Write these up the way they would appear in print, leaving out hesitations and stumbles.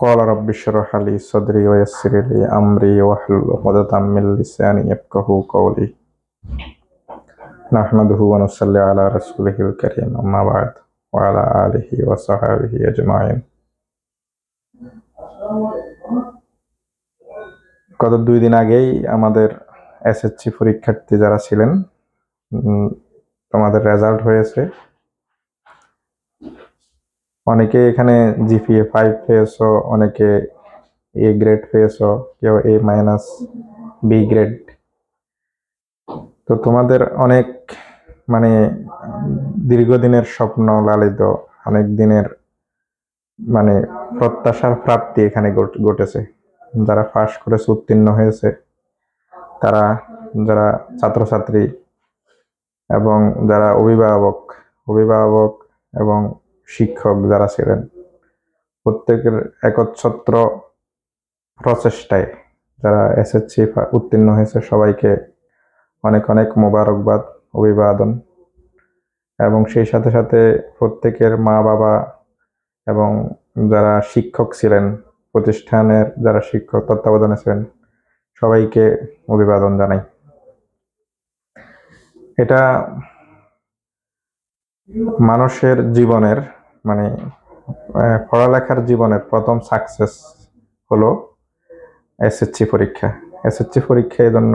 قال رب اشرح لي صدري ويسر لي أمري واحلل عقدة من لساني يفقهوا قولي نحمده ونصلي على رسوله الكريم أما بعد وعلى آله وصحبه أجمعين। গত 2 দিন আগেই আমাদের এসএসসি পরীক্ষার্থী যারা ছিলেন তোমাদের রেজাল্ট হয়েছে। অনেকে এখানে জিপিএ 5 পেয়েছো, অনেকে এ গ্রেড পেয়েছো, কেউ A- বি গ্রেড। তো তোমাদের অনেক মানে দীর্ঘদিনের স্বপ্ন লালিত, অনেক দিনের মানে প্রত্যাশার প্রাপ্তি এখানে ঘটেছে। যারা পাশ করেছে, উত্তীর্ণ হয়েছে, তারা যারা ছাত্রছাত্রী এবং যারা অভিভাবক এবং শিক্ষক যারা ছিলেন, প্রত্যেকের একচ্ছত্র প্রচেষ্টায় যারা এসএসসি উত্তীর্ণ হয়েছে সবাইকে অনেক অনেক মোবারকবাদ, অভিবাদন। এবং সেই সাথে সাথে প্রত্যেকের মা বাবা এবং যারা শিক্ষক ছিলেন, প্রতিষ্ঠানের যারা শিক্ষক তত্ত্বাবধানে ছিলেন, সবাইকে অভিবাদন জানাই। এটা মানুষের জীবনের মানে পড়ালেখার জীবনের প্রথম সাকসেস হলো এসএসসি পরীক্ষা। এসএসসি পরীক্ষা এই জন্য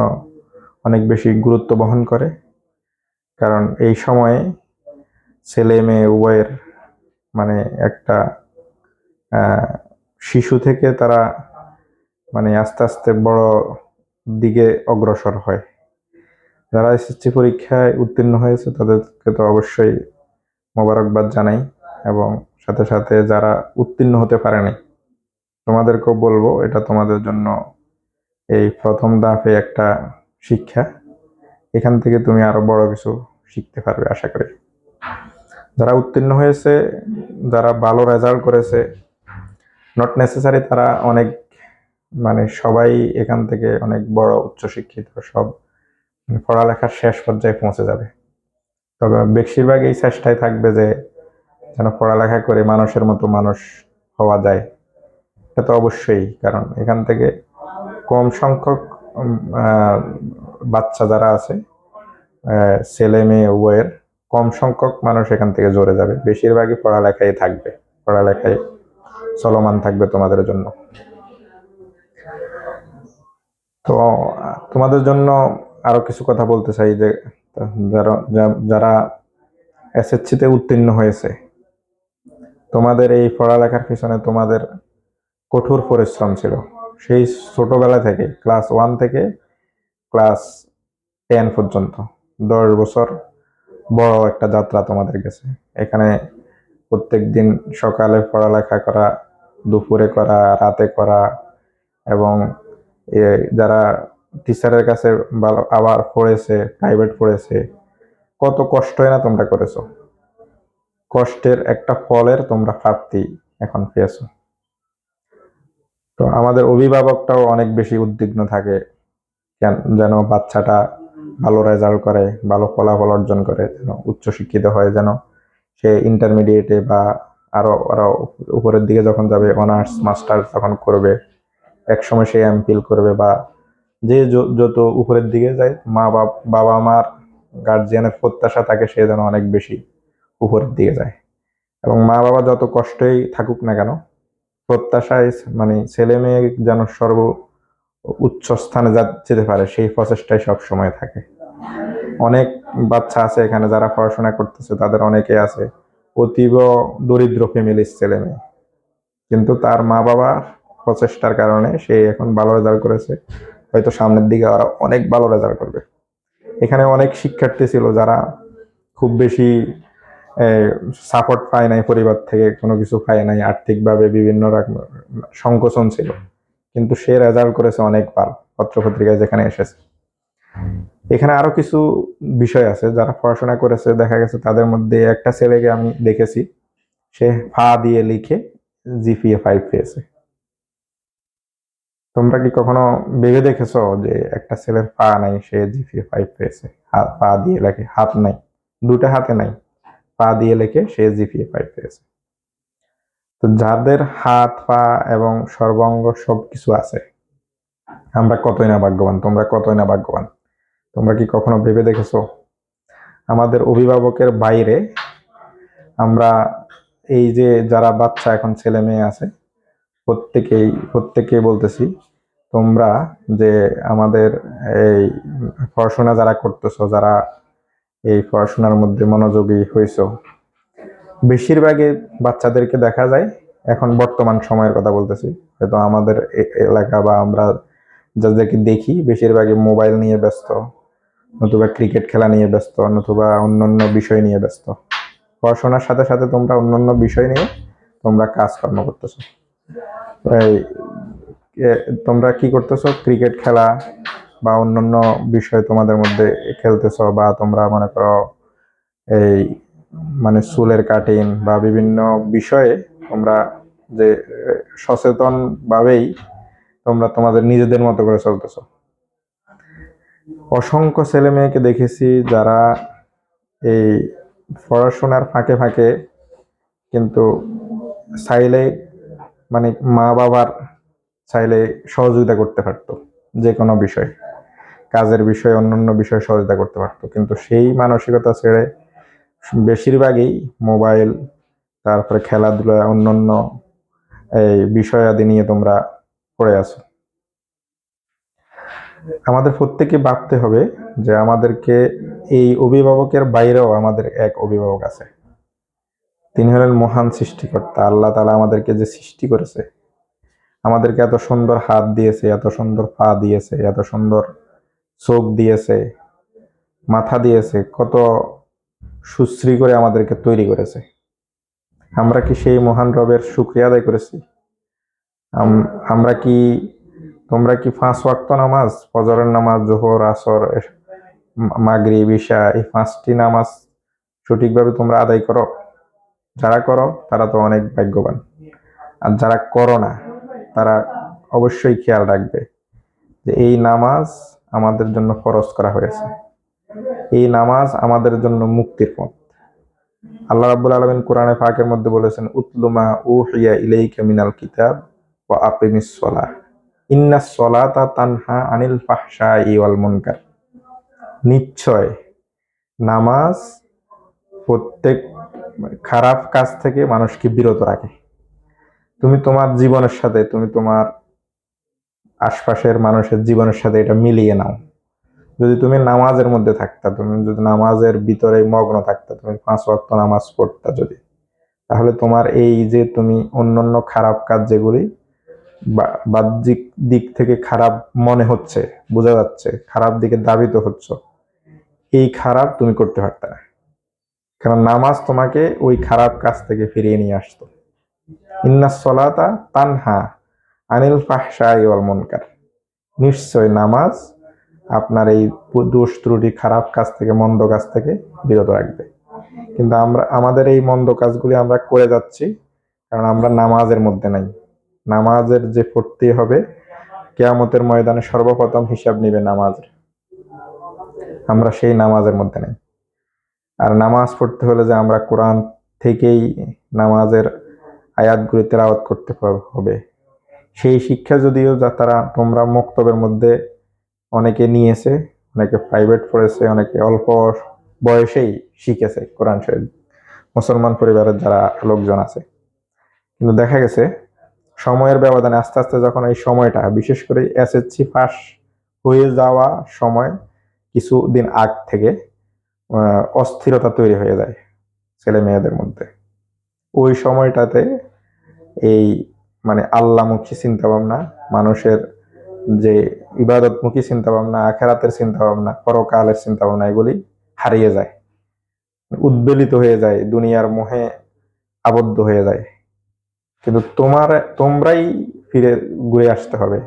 অনেক বেশি গুরুত্ব বহন করে, কারণ এই সময়ে ছেলে মেয়ে উভয়ের মানে একটা শিশু থেকে তারা মানে আস্তে আস্তে বড় দিকে অগ্রসর হয়। যারা এসএসসি পরীক্ষায় উত্তীর্ণ হয়েছে তাদেরকে তো অবশ্যই মোবারকবাদ জানাই, এবং সাথে সাথে যারা উত্তীর্ণ হতে পারেনি তোমাদেরকেও বলবো এটা তোমাদের জন্য এই প্রথম ধাপে একটা শিক্ষা। এখান থেকে তুমি আরো বড় কিছু শিখতে পারবে আশা করি। যারা উত্তীর্ণ হয়েছে, যারা ভালো রেজাল্ট করেছে, নট নেসেসারি তারা অনেক মানে সবাই এখান থেকে অনেক বড় উচ্চশিক্ষিত, সব পড়ালেখার শেষ পর্যায়ে পৌঁছে যাবে। তবে বেশিরভাগ এই চেষ্টায় থাকবে যে যেন পড়ালেখা করে মানুষের মতো মানুষ হওয়া যায়। এটা তো অবশ্যই, কারণ এখান থেকে কম সংখ্যক বাচ্চা যারা আছে, ছেলে মেয়ে উভয়ের কম সংখ্যক মানুষ এখান থেকে জড়ে যাবে, বেশিরভাগই পড়ালেখায় থাকবে, পড়ালেখায় চলমান থাকবে তোমাদের জন্য। তো তোমাদের জন্য আরো কিছু কথা বলতে চাই যে যারা এসএসসিতে উত্তীর্ণ হয়েছে, তোমাদের এই পড়ালেখার পিছনে তোমাদের কঠোর পরিশ্রম ছিল। সেই ছোটবেলা থেকে ক্লাস 1 থেকে ক্লাস 10 পর্যন্ত 10 বছর বড় একটা যাত্রা তোমাদের কাছে। এখানে প্রত্যেক দিন সকালে পড়ালেখা করা, দুপুরে করা, রাতে করা, এবং যারা টিচারের কাছে ভালো আবার পড়েছে, প্রাইভেট পড়েছে, কত কষ্টই না তোমরা করেছো। কষ্টের একটা ফলের তোমরা প্রাপ্তি এখন পেয়েছো। তো আমাদের অভিভাবকটাও অনেক বেশি উদ্বিগ্ন থাকে যেন বাচ্চাটা ভালো রেজাল্ট করে, ভালো ফলাফল অর্জন করে, যেন উচ্চশিক্ষিত হয়, যেন সে ইন্টারমিডিয়েটে বা আরো আরো উপরের দিকে যখন যাবে, অনার্স মাস্টার্স যখন করবে, একসময় সে এমফিল করবে, বা যে যত উপরের দিকে যায় বাবা মার গার্জিয়ানের প্রত্যাশা থাকে সে যেন অনেক বেশি উপরের দিকে যায়। এবং মা বাবা যত কষ্টই থাকুক না কেন, প্রত্যাশায় মানে ছেলে মেয়ে যেন সর্ব উচ্চ স্থানে যেতে পারে সেই প্রচেষ্টাই সব সময় থাকে। অনেক বাচ্চা আছে এখানে যারা পড়াশোনা করতেছে, তাদের অনেকে আছে অতীব দরিদ্র ফ্যামিলির ছেলে মেয়ে, কিন্তু তার মা বাবার প্রচেষ্টার কারণে সে এখন ভালো রেজাল্ট করেছে, হয়তো সামনের দিকে আরো অনেক ভালো রেজাল্ট করবে। এখানে অনেক শিক্ষার্থী ছিল যারা খুব বেশি সাপোর্ট পায় নাই, পরিবার থেকে কোনো কিছু পায় নাই, আর্থিকভাবে বিভিন্ন রকম সংকোচন ছিল, কিন্তু সে রেজাল্ট করেছে অনেক ভালো পত্রপত্রিকায় যেখানে এসেছে। এখানে আরো কিছু বিষয় আছে, যারা পড়াশোনা করেছে দেখা গেছে তাদের মধ্যে একটা ছেলেকে আমি দেখেছি, সে ফা দিয়ে লিখে জিপিএ 5 পেয়েছে। তোমরা কি কখনো ভেবে দেখেছো যে একটা ছেলের পা নাই, সে জিপিএ 5 পেয়েছে? হাত পা দিয়ে লেখে, হাত নাই, দুটা হাতে নাই, পা দিয়ে লেখে সে জিপিএ 5 পেয়েছে। তো যাদের হাত পা এবং সর্বাঙ্গ সবকিছু আছে, আমরা কতই না ভাগ্যবান, তোমরা কতই না ভাগ্যবান। তোমরা কি কখনো ভেবে দেখেছো আমাদের অভিভাবকের বাইরে আমরা এই যে যারা বাচ্চা এখন ছেলে মেয়ে আছে প্রত্যেকেই বলতেছি, তোমরা যে আমাদের এই পড়াশোনা যারা করতেছো, যারা এই পড়াশোনার মধ্যে মনোযোগী হইছো, বেশিরভাগই বাচ্চাদেরকে দেখা যায়, এখন বর্তমান সময়ের কথা বলতেছি, হয়তো আমাদের এলাকা বা আমরা যাদেরকে দেখি বেশিরভাগই মোবাইল নিয়ে ব্যস্ত, নতুবা ক্রিকেট খেলা নিয়ে ব্যস্ত, নতুবা অন্যান্য বিষয় নিয়ে ব্যস্ত। পড়াশোনার সাথে সাথে তোমরা অন্যান্য বিষয় নিয়ে তোমরা কাজকর্ম করতেছো। তোমরা কি করতেছো? ক্রিকেট খেলা বা অন্যান্য বিষয় তোমাদের মধ্যে খেলতেছো, বা তোমরা মনে করো এই মানে চুলের কাটিং বা বিভিন্ন বিষয়ে তোমরা যে সচেতন ভাবেই তোমরা তোমাদের নিজেদের মতো করে চলতেছো। অসংখ্য ছেলে মেয়েকে দেখেছি যারা এই পড়াশোনার ফাঁকে ফাঁকে কিন্তু চাইলে মানে মা বাবার চাইলে সহযোগিতা করতে পারতো, যে কোনো বিষয়, কাজের বিষয়, অন্যান্য বিষয়ে সহযোগিতা করতে পারতো, কিন্তু সেই মানসিকতা ছেড়ে বেশিরভাগই মোবাইল, তারপরে খেলাধুলা, অন্যান্য এই বিষয়াদি নিয়ে তোমরা পড়ে আছো। আমাদের প্রত্যেকে ভাবতে হবে যে আমাদেরকে এই অভিভাবকের বাইরেও আমাদের এক অভিভাবক আছে। তিনি হলেন মহান সৃষ্টিকর্তা। আল্লাহ তাআলা আমাদেরকে যে সৃষ্টি করেছে, আমাদেরকে এত সুন্দর হাত দিয়েছে, এত সুন্দর পা দিয়েছে, এত সুন্দর চোখ দিয়েছে, মাথা দিয়েছে, কত সুশ্রী করে আমাদেরকে তৈরি করেছে। আমরা কি সেই মহান রবের শুকরিয়া আদায় করেছি? আমরা কি, তোমরা কি 5 ওয়াক্ত নামাজ, ফজরের নামাজ, জোহর, আসর, মাগরিব, ইশা, এই 5টি নামাজ সঠিকভাবে তোমরা আদায় করো? যারা করো তারা তো অনেক ভাগ্যবান, আর যারা করো না তারা অবশ্যই খেয়াল রাখবে যে এই নামাজ আমাদের জন্য ফরজ করা হয়েছে, এই নামাজ আমাদের জন্য মুক্তির পথ। আল্লাহ রাব্বুল আলামিন কোরআনে পাকের মধ্যে বলেছেন, উতলুমা উহিয়া ইলাইকা মিনাল কিতাব ওয়া আকিমিস সালাহ ইন্নাস সালাতা তানহা আনিল ফাহশাই ওয়াল মুনকার। নিশ্চয় নামাজ প্রত্যেক খারাপ কাজ থেকে মানুষকে বিরত রাখে। তুমি তোমার জীবনের সাথে, তুমি তোমার আশপাশের মানুষের জীবনের সাথে এটা মিলিয়ে নাও। যদি তুমি নামাজের মধ্যে থাকতা, তুমি যদি নামাজের ভিতরে মগ্ন থাকতা, তুমি 5 ওয়াক্ত নামাজ পড়তা যদি, তাহলে তোমার এই যে তুমি অন্যান্য খারাপ কাজ যেগুলি বাহ্যিক দিক থেকে খারাপ মনে হচ্ছে, বোঝা যাচ্ছে, খারাপ দিকে ধাবিত হচ্ছ, এই খারাপ তুমি করতে পারতে না, কারণ নামাজ তোমাকে ওই খারাপ কাজ থেকে ফিরিয়ে নিয়ে আসতো। ইন্নাস সালাতা তানহা আনিল ফাহশাই ওয়াল মুনকার। নিশ্চয় নামাজ আপনার এই দোষ ত্রুটি, খারাপ কাজ থেকে, মন্দ কাজ থেকে বিরত রাখবে। কিন্তু আমাদের এই মন্দ কাজগুলি আমরা করে যাচ্ছি কারণ আমরা নামাজের মধ্যে নাই। নামাজের যে পড়তে হবে, কিয়ামতের ময়দানে সর্বপ্রথম হিসাব নিবে নামাজের, আমরা সেই নামাজের মধ্যে নাই। আর নামাজ পড়তে হলে যে আমরা কোরআন থেকেই নামাজের আয়াতগুলি তেলাওয়াত করতে হবে, সেই শিক্ষা যদিও তারা তোমরা মক্তবের মধ্যে অনেকে নিয়েছে, অনেকে প্রাইভেট পড়েছে, অনেকে অল্প বয়সেই শিখেছে কোরআন শরীফ, মুসলমান পরিবারের যারা লোকজন আছে। কিন্তু দেখা গেছে সময়ের ব্যবধানে আস্তে আস্তে যখন এই সময়টা, বিশেষ করে এসএসসি পাস হয়ে যাওয়া সময় কিছুদিন আগ থেকে অস্থিরতা তৈরি হয়ে যায় ছেলে মেয়েদের মধ্যে। ওই সময়টাতে এই মানে আল্লাহমুখী চিন্তা ভাবনা, মানুষের যে ইবাদতমুখী চিন্তা ভাবনা, আখেরাতের চিন্তা ভাবনা, পরকালের চিন্তা ভাবনা, এগুলি হারিয়ে যায়, উদ্বেলিত হয়ে যায়, দুনিয়ার মোহে আবদ্ধ হয়ে যায়। কিন্তু তোমরাই ফিরে ঘুরে আসতে হবে,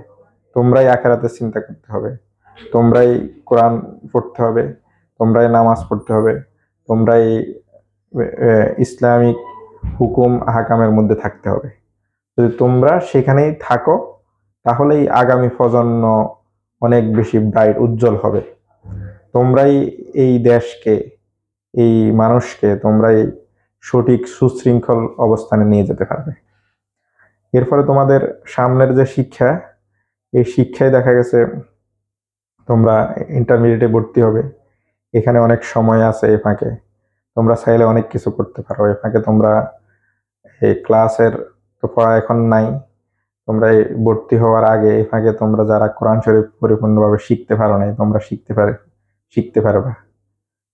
তোমরাই আখেরাতের চিন্তা করতে হবে, তোমরাই কোরআন পড়তে হবে, তোমরাই নামাজ পড়তে হবে, তোমরাই ইসলামিক হুকুম আহকামের মধ্যে থাকতে হবে। যদি তোমরা সেখানেই থাকো তাহলেই আগামী প্রজন্ম অনেক বেশি ব্রাইট, উজ্জ্বল হবে। তোমরাই এই দেশকে, এই মানুষকে তোমরাই সঠিক সুশৃঙ্খল অবস্থানে নিয়ে যেতে পারবে। এর ফলে তোমাদের সামনের যে শিক্ষা, এই শিক্ষায় দেখা গেছে তোমরা ইন্টারমিডিয়েটে ভর্তি হবে, এখানে অনেক সময় আছে, এ ফাঁকে তোমরা চাইলে অনেক কিছু করতে পারো। এ ফাঁকে তোমরা এই ক্লাসের তো পড়া এখন নাই, তোমরা এই ভর্তি হওয়ার আগে এই ফাঁকে তোমরা যারা কোরআন শরীফ পরিপূর্ণভাবে শিখতে পারো নাই, তোমরা শিখতে পারবা।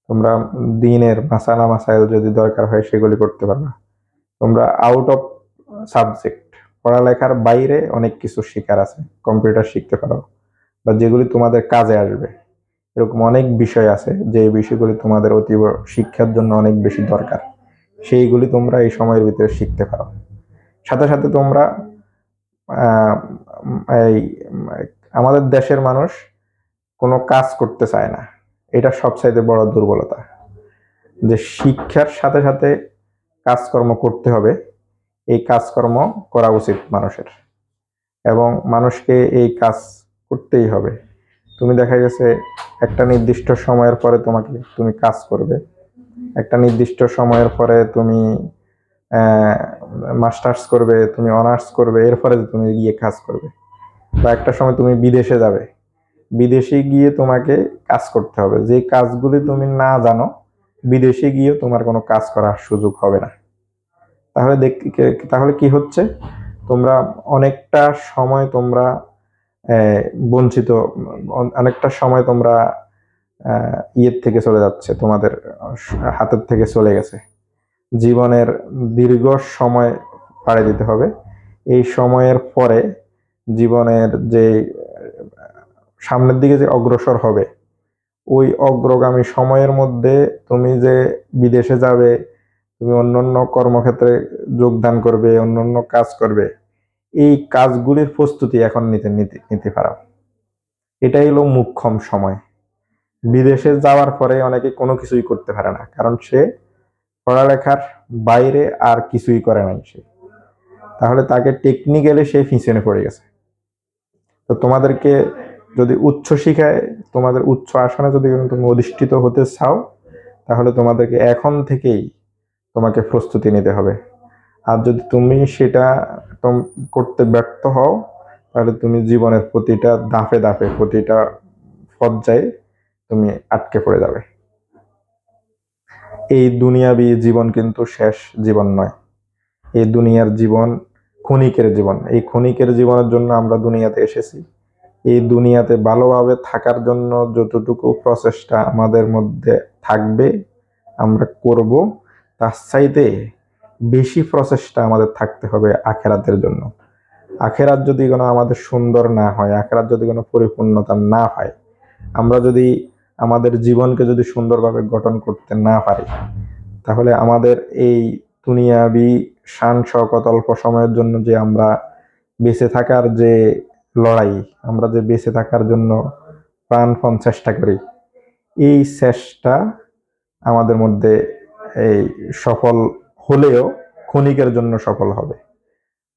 তোমরা দিনের মাসালা মাসাইল যদি দরকার হয় সেগুলি করতে পারবা। তোমরা আউট অফ সাবজেক্ট, পড়ালেখার বাইরে অনেক কিছু শেখার আছে, কম্পিউটার শিখতে পারো, বা যেগুলি তোমাদের কাজে আসবে। এরকম অনেক বিষয় আছে যে বিষয়গুলি তোমাদের অতীব শিক্ষার জন্য অনেক বেশি দরকার, সেইগুলি তোমরা এই সময়ের ভিতরে শিখতে পারো। সাথে সাথে তোমরা এই আমাদের দেশের মানুষ কোনো কাজ করতে চায় না, এটা সবচাইতে বড় দুর্বলতা, যে শিক্ষার সাথে সাথে কাজকর্ম করতে হবে। এই কাজকর্ম করা উচিত মানুষের, এবং মানুষকে এই কাজ করতেই হবে। তুমি দেখা গেছে একটা নির্দিষ্ট সময়ের পরে তুমি কাজ করবে, একটা নির্দিষ্ট সময়ের পরে তুমি মাস্টার্স করবে, তুমি অনার্স করবে, এরপরে তুমি গিয়ে কাজ করবে। বা একটা সময় তুমি বিদেশে যাবে, বিদেশে গিয়ে তোমাকে কাজ করতে হবে। যে কাজগুলি তুমি না জানো, বিদেশে গিয়ে তোমার কোনো কাজ করার সুযোগ হবে না। তাহলে কি হচ্ছে, তোমরা অনেকটা সময় তোমরা বঞ্চিত, অনেকটা সময় তোমরা ইয়ের থেকে চলে যাচ্ছে, তোমাদের হাতের থেকে চলে গেছে। জীবনের দীর্ঘ সময় পাড়ি দিতে হবে। এই সময়ের পরে জীবনের যে সামনের দিকে যে অগ্রসর হবে, ওই অগ্রগামী সময়ের মধ্যে তুমি যে বিদেশে যাবে, তুমি অন্যান্য কর্মক্ষেত্রে যোগদান করবে, অন্যান্য কাজ করবে, এই কাজগুলির প্রস্তুতি এখন নিতে পারো। এটাই হলো মুখ্যম সময়। বিদেশে যাওয়ার পরে অনেকে কোনো কিছুই করতে পারে না, কারণ সে পড়ালেখার বাইরে আর কিছুই করে নাই সে, তাহলে তাকে টেকনিক্যালি সে পিছনে পড়ে গেছে। তো তোমাদেরকে যদি উচ্চ শিক্ষায়, তোমাদের উচ্চ আসনে যদি তুমি অধিষ্ঠিত হতে চাও, তাহলে তোমাদেরকে এখন থেকেই তোমাকে প্রস্তুতি নিতে হবে। আর যদি তুমি সেটা করতে ব্যর্থ হও, তাহলে তুমি জীবনের প্রতিটা ধাপে ধাপে, প্রতিটা পর্যায়ে তুমি আটকে পড়ে যাবে। এই দুনিয়াবি জীবন কিন্তু শেষ জীবন নয়। এই দুনিয়ার জীবন ক্ষণিকের জীবন। এই ক্ষণিকের জীবনের জন্য আমরা দুনিয়াতে এসেছি। এই দুনিয়াতে ভালোভাবে থাকার জন্য যতটুকু প্রচেষ্টা আমাদের মধ্যে থাকবে আমরা করব, তার চাইতে বেশি প্রচেষ্টা আমাদের থাকতে হবে আখেরাতের জন্য। আখেরাত যদি কোনো আমাদের সুন্দর না হয়, আখেরাত যদি কোনো পরিপূর্ণতা না পায়, আমরা যদি আমাদের জীবনকে যদি সুন্দরভাবে গঠন করতে না পারি, তাহলে আমাদের এই দুনিয়াবি শান শওকত অল্প সময়ের জন্য যে আমরা বেঁচে থাকার যে লড়াই, আমরা যে বেঁচে থাকার জন্য প্রাণপণ চেষ্টা করি, এই চেষ্টা আমাদের মধ্যে এই সফল হলেও ক্ষণিকের জন্য সফল হবে।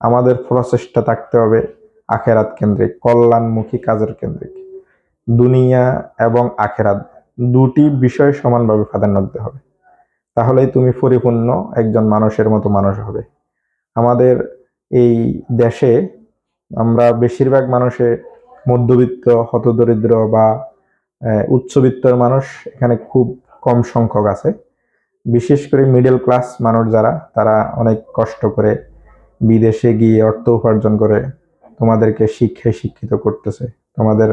আমাদের প্রচেষ্টা থাকতে হবে আখেরাত কেন্দ্রিক, কল্যাণমুখী কাজের কেন্দ্রিক। দুনিয়া এবং আখেরাত দুটি বিষয় সমানভাবে প্রাধান্য দিতে হবে, তাহলেই তুমি পরিপূর্ণ একজন মানুষের মতো মানুষ হবে। আমাদের এই দেশে আমরা বেশিরভাগ মানুষে মধ্যবিত্ত, হতদরিদ্র বা উচ্চবিত্তর মানুষ এখানে খুব কম সংখ্যক আছে। বিশেষ করে মিডল ক্লাস মানুষ যারা, তারা অনেক কষ্ট করে বিদেশে গিয়ে অর্থ উপার্জন করে তোমাদেরকে শিক্ষিত করতেছে, তোমাদের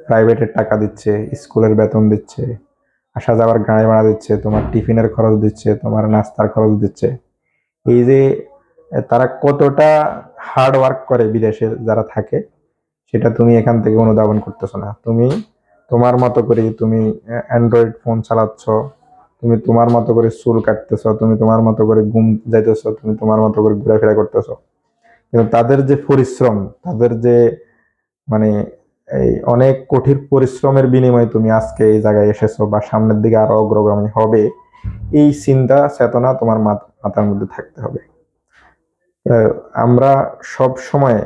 প্রাইভেটের টাকা দিচ্ছে, স্কুলের বেতন দিচ্ছে, আসা যাওয়ার গাড়ি ভাড়া দিচ্ছে, তোমার টিফিনের খরচ দিচ্ছে, তোমার নাস্তার খরচ দিচ্ছে। এই যে তারা কতটা হার্ড ওয়ার্ক করে বিদেশে যারা থাকে, সেটা তুমি এখান থেকে অনুধাবন করতেছো না। তুমি তোমার মতো করে তুমি অ্যান্ড্রয়েড ফোন চালাচ্ছ, তুমি তোমার মতো করে চুল কাটতেছ, তুমি তোমার মতো করে ঘুম যাইতেছ, তুমি তোমার মতো করে ঘোরাফেরা করতেছো। কিন্তু তাদের যে পরিশ্রম, তাদের যে মানে এই অনেক কঠিন পরিশ্রমের বিনিময়ে তুমি আজকে এই জায়গায় এসেছো বা সামনের দিকে আরো অগ্রগামী হবে, এই চিন্তা চেতনা তোমার মাথার মধ্যে থাকতে হবে। আমরা সব সময়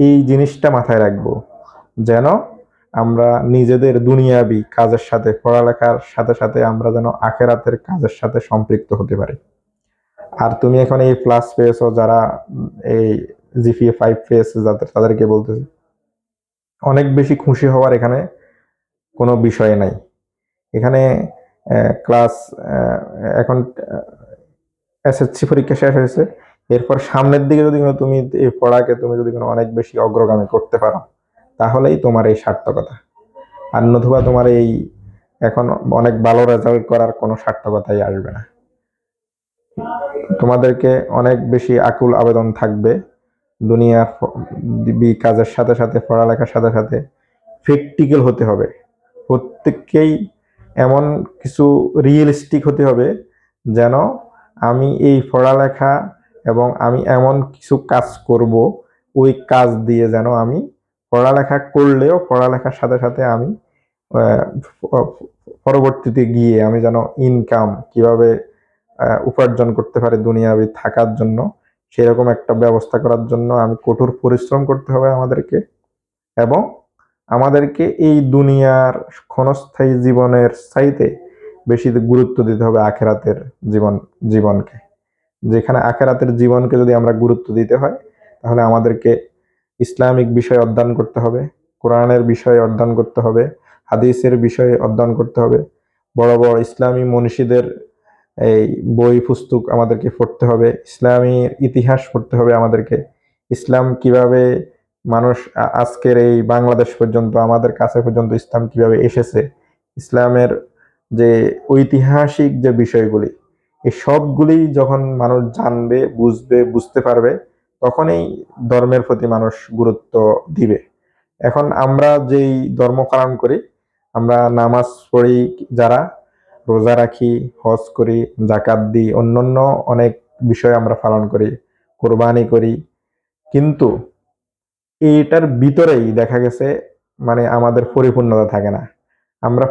এই জিনিসটা মাথায় রাখবো, যেন আমরা নিজেদের দুনিয়াবি কাজের সাথে, পড়ালেখার সাথে সাথে আমরা যেন আখেরাতের কাজের সাথে সম্পৃক্ত হতে পারি। আর তুমি এখন এই প্লাস পেয়েছো, যারা এই জিপিএ 5 পেয়েছে তাদেরকে বলতেছি, অনেক বেশি খুশি হওয়ার এখানে কোনো বিষয় নাই। এখানে ক্লাস এখন এসএসসি পরীক্ষা শেষ হয়েছে, এরপর সামনের দিকে যদি তুমি এই পড়াকে তুমি যদি অনেক বেশি অগ্রগামী করতে পারো, তাহলেই তোমার এই সার্থকতা। আর নতুবা তোমার এই এখন অনেক ভালো রেজাল্ট করার কোনো সার্থকতাই আসবে না। তোমাদেরকে অনেক বেশি আকুল আবেদন থাকবে দুনিয়ার কাজের সাথে সাথে, পড়ালেখার সাথে সাথে প্র্যাকটিক্যাল হতে হবে। প্রত্যেককেই এমন কিছু রিয়েলিস্টিক হতে হবে যেন আমি এই পড়ালেখা এবং আমি এমন কিছু কাজ করব, ওই কাজ দিয়ে যেন আমি পড়ালেখা করলেও পড়ালেখার সাথে সাথে আমি পরবর্তীতে গিয়ে আমি যেন ইনকাম কিভাবে উপার্জন করতে পারি দুনিয়াবি থাকার জন্য, সেরকম একটা ব্যবস্থা করার জন্য আমি কঠোর পরিশ্রম করতে হবে আমাদেরকে। এবং আমাদেরকে এই দুনিয়ার ক্ষণস্থায়ী জীবনের চাইতে বেশি গুরুত্ব দিতে হবে আখেরাতের জীবনকে। যেখানে আখেরাতের জীবনকে যদি আমরা গুরুত্ব দিতে হয়, তাহলে আমাদেরকে ইসলামিক বিষয় অধ্যয়ন করতে হবে, কোরআনের বিষয় অধ্যয়ন করতে হবে, হাদিসের বিষয়ে অধ্যয়ন করতে হবে, বড় বড় ইসলামী মনীষীদের এই বই পুস্তক আমাদেরকে পড়তে হবে, ইসলামী ইতিহাস পড়তে হবে আমাদেরকে। ইসলাম কিভাবে মানুষ আজকের এই বাংলাদেশ পর্যন্ত, আমাদের কাছে পর্যন্ত ইসলাম কিভাবে এসেছে, ইসলামের যে ঐতিহাসিক যে বিষয়গুলি, এই সবগুলি যখন মানুষ জানবে, বুঝতে পারবে, তখনই ধর্মের প্রতি মানুষ গুরুত্ব দিবে। এখন আমরা যেই ধর্ম পালন করি, আমরা নামাজ পড়ি, যারা রোজা রাখি, হজ করি, জাকাত দিই, অন্যান্য অনেক বিষয় আমরা পালন করি, কোরবানি করি, কিন্তু এইটার ভিতরেই দেখা গেছে মানে আমাদের পরিপূর্ণতা থাকে না। আমরা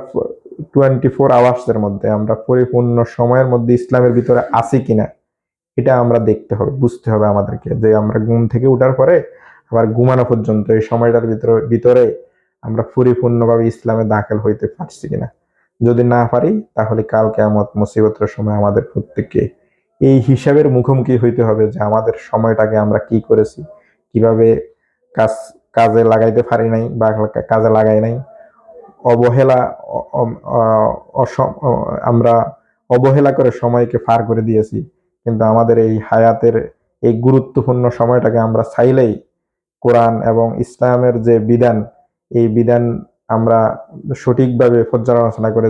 24 আওয়ার্সের মধ্যে, আমরা পরিপূর্ণ সময়ের মধ্যে ইসলামের ভিতরে আছি কিনা, এটা আমরা দেখতে হবে, বুঝতে হবে আমাদেরকে, যে আমরা ঘুম থেকে উঠার পরে আবার ঘুমানো পর্যন্ত এই সময়টার ভিতরে আমরা পরিপূর্ণভাবে ইসলামে দাখিল হইতে পারছি কিনা। যদি না পারি, তাহলে কাল কিয়ামত মুসিবতের সময় আমাদের প্রত্যেককে এই হিসাবের মুখোমুখি হইতে হবে যে আমাদের সময়টাকে আমরা কি করেছি, কিভাবে কাজে লাগাইতে পারি নাই বা কাজে লাগাই নাই, অবহেলা আমরা অবহেলা করে সময়কে পার করে দিয়েছি। কিন্তু আমাদের এই হায়াতের এই গুরুত্বপূর্ণ সময়টাকে আমরা চাইলেই কোরআন এবং ইসলামের যে বিধান, এই বিধান আমরা সঠিকভাবে পর্যালোচনা করে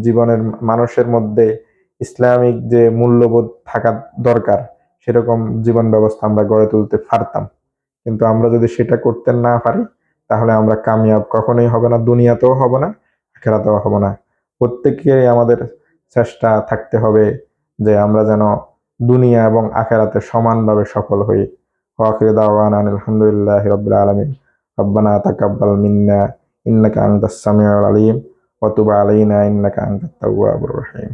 জীবনের মানুষের মধ্যে ইসলামিক যে মূল্যবোধ থাকা দরকার, সেরকম জীবন ব্যবস্থা আমরা গড়ে তুলতে পারতাম। কিন্তু আমরা যদি সেটা করতে না পারি, তাহলে আমরা কামিয়াব কখনোই হব না, দুনিয়াতেও হব না, আখেরাতেও হব না। প্রত্যেককে আমাদের চেষ্টা থাকতে হবে যে আমরা যেন দুনিয়া এবং আখেরাতে সমানভাবে সফল হই। ওয়াখির দাওয়ানা আলহামদুলিল্লাহি রাব্বিল আলামিন। রব্বানা তাকাব্বাল মিন্না ইন্নাকা আনতাস সামিউল আলিম ওয়া তুব আলাইনা ইন্নাকা আনতাত তাওয়াবুর রহিম।